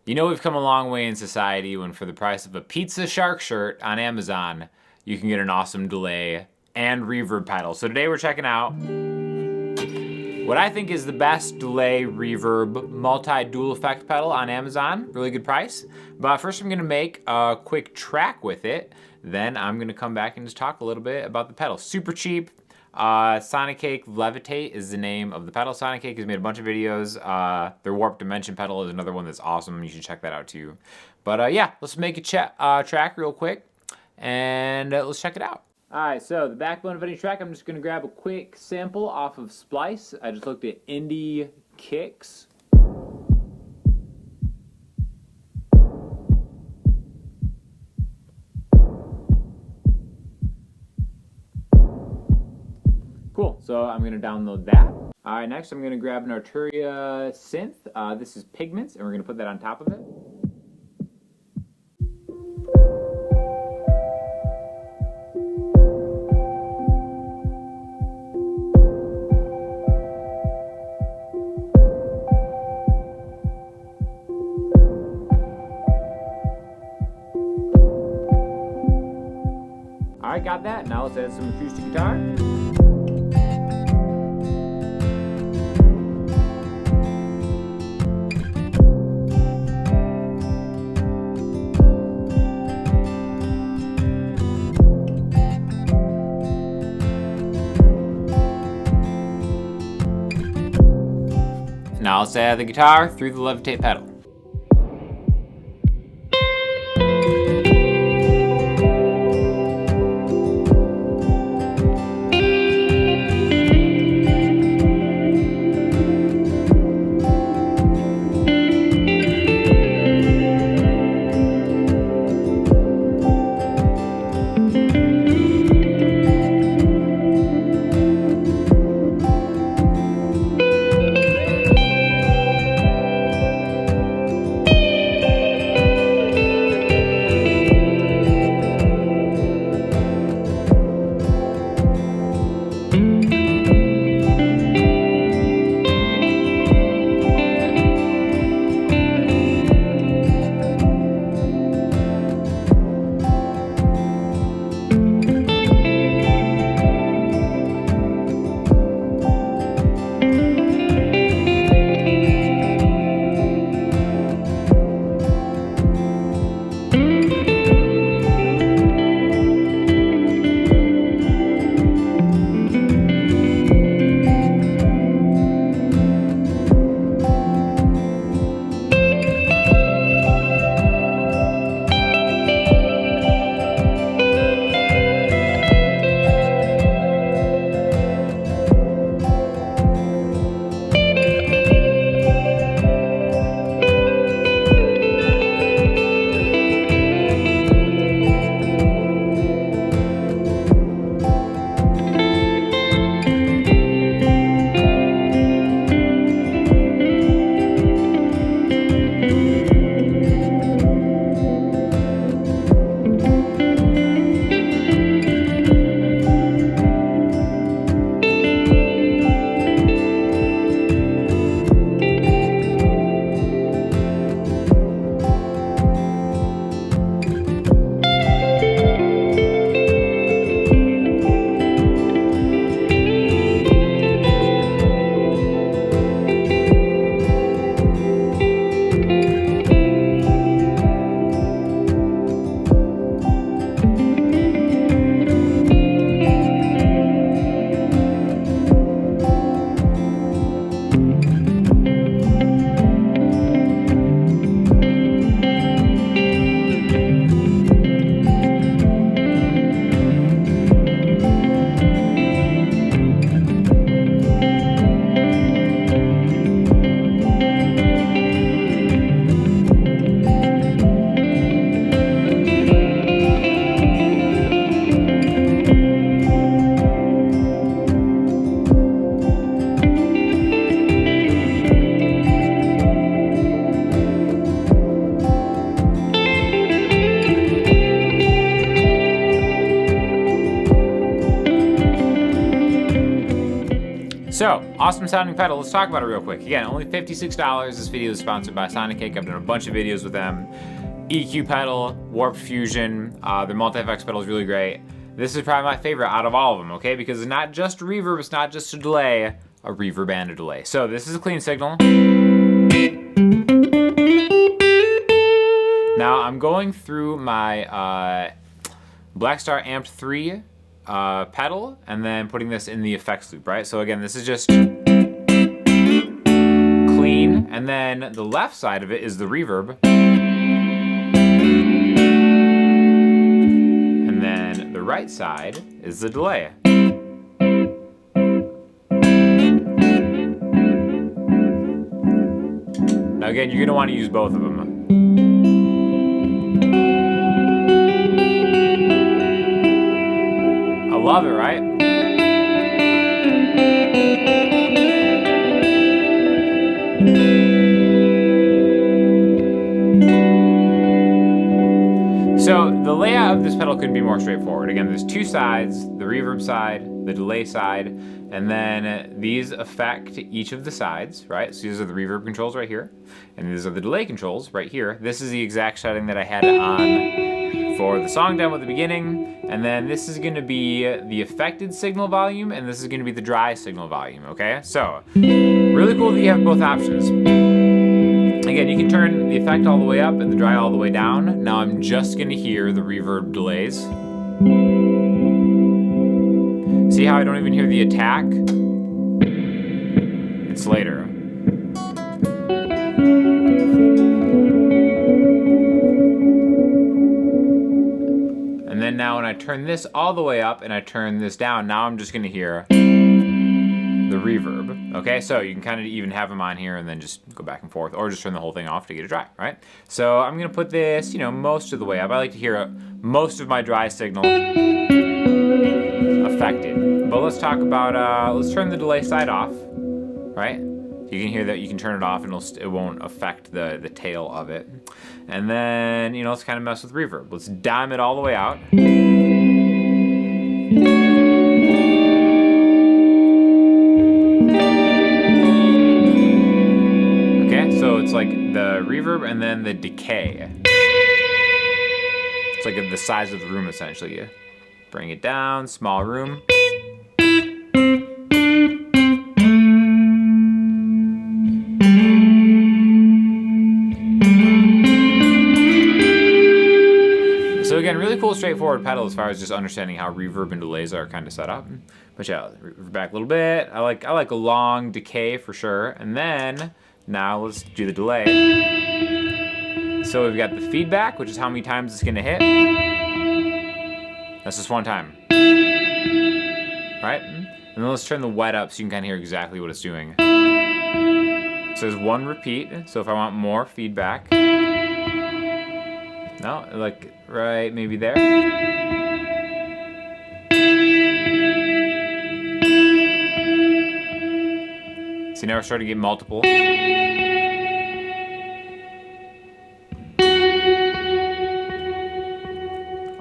You know we've come a long way in society when for the price of a pizza shark shirt on Amazon, you can get an awesome delay and reverb pedal. So today we're checking out what I think is the best delay reverb multi-dual effect pedal on Amazon. Really good price. But first I'm gonna make a quick track with it. Then I'm gonna come back and just talk a little bit about the pedal. Super cheap. Sonicake Levitate is the name of the pedal. Sonicake has made a bunch of videos. Their Warp Dimension pedal is another one that's awesome. You should check that out too. But yeah, let's make a track real quick and let's check it out. Alright, so the backbone of any track, I'm just going to grab a quick sample off of Splice. I just looked at indie kicks. Cool, so I'm going to download that. Alright, next I'm going to grab an Arturia synth. This is Pigments, and we're going to put that on top of it. Alright, got that. Now let's add some acoustic guitar. Now let's add the guitar through the Levitate pedal. So, awesome sounding pedal. Let's talk about it real quick. Again, only $56. This video is sponsored by Sonicake. I've done a bunch of videos with them. EQ pedal, Warped Fusion, their multi-effects pedal is really great. This is probably my favorite out of all of them, okay? Because it's not just a reverb, it's not just a delay, a reverb and a delay. So this is a clean signal. Now I'm going through my Blackstar Amp 3 pedal and then putting this in the effects loop, right? So again, this is just clean, and then the left side of it is the reverb. And then the right side is the delay. Now again, you're gonna wanna use both of them. I love it, right? So the layout of this pedal couldn't be more straightforward. Again, there's two sides, the reverb side, the delay side, and then these affect each of the sides, right? So these are the reverb controls right here, and these are the delay controls right here. This is the exact setting that I had it on for the song demo at the beginning, and then this is gonna be the affected signal volume, and this is gonna be the dry signal volume, okay? So, really cool that you have both options. Again, you can turn the effect all the way up and the dry all the way down. Now I'm just gonna hear the reverb delays. See how I don't even hear the attack? It's later. And then now when I turn this all the way up and I turn this down, now I'm just gonna hear the reverb. Okay, so you can kind of even have them on here and then just go back and forth, or just turn the whole thing off to get it dry, right? So I'm gonna put this, most of the way up. I like to hear most of my dry signal affected. But let's talk about, let's turn the delay side off, right? You can hear that, you can turn it off and it won't affect the tail of it. And then, let's kind of mess with reverb. Let's dime it all the way out. It's like the reverb and then the decay. It's like the size of the room essentially. You bring it down, small room. So again, really cool, straightforward pedal as far as just understanding how reverb and delays are kind of set up. But yeah, back a little bit. I like a long decay for sure, and then. Now let's do the delay. So we've got the feedback, which is how many times it's gonna hit. That's just one time. Right? And then let's turn the wet up so you can kind of hear exactly what it's doing. It says one repeat, so if I want more feedback. No, like right maybe there. See, now we're starting to get multiple.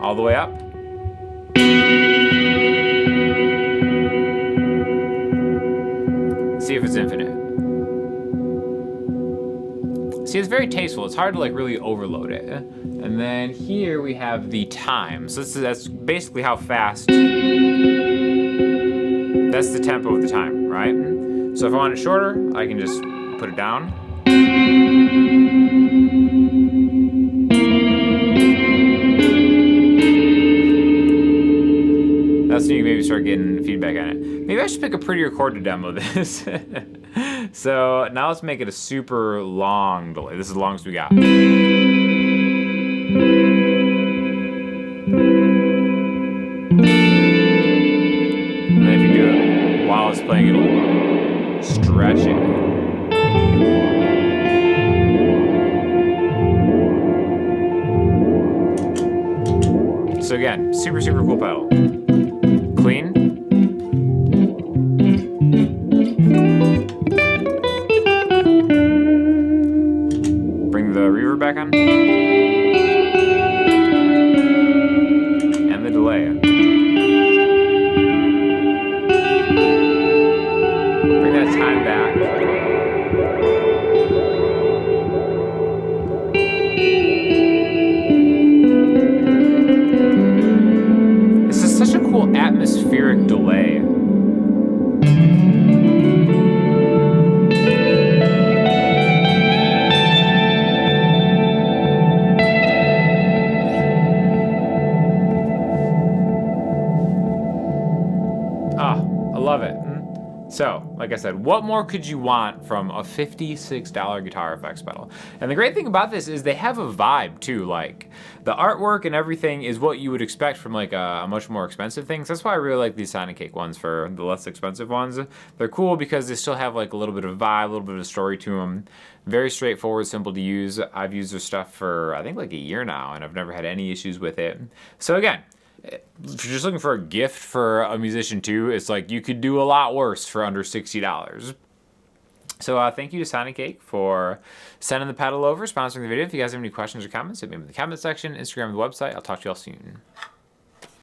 All the way up. See if it's infinite. See, it's very tasteful. It's hard to really overload it. And then here we have the time. So that's basically how fast. That's the tempo of the time, right? So if I want it shorter, I can just put it down. That's when you maybe start getting feedback on it. Maybe I should pick a prettier chord to demo this. So now let's make it a super long delay. This is the longest we got. And then if you do it while it's playing, it'll stretch it. So again, super, super cool pedal. Clean. Bring the reverb back on. And the delay. like I said, what more could you want from a $56 guitar effects pedal? And the great thing about this is they have a vibe too. Like the artwork and everything is what you would expect from like a much more expensive thing. So that's why I really like these Sonicake ones for the less expensive ones. They're cool because they still have like a little bit of vibe, a little bit of story to them. Very straightforward, simple to use. I've used their stuff for I think like a year now, and I've never had any issues with it. So again, if you're just looking for a gift for a musician too, it's like you could do a lot worse for under $60. So thank you to Sonicake for sending the pedal over, sponsoring the video. If you guys have any questions or comments, hit me in the comment section, Instagram, the website. I'll talk to you all soon.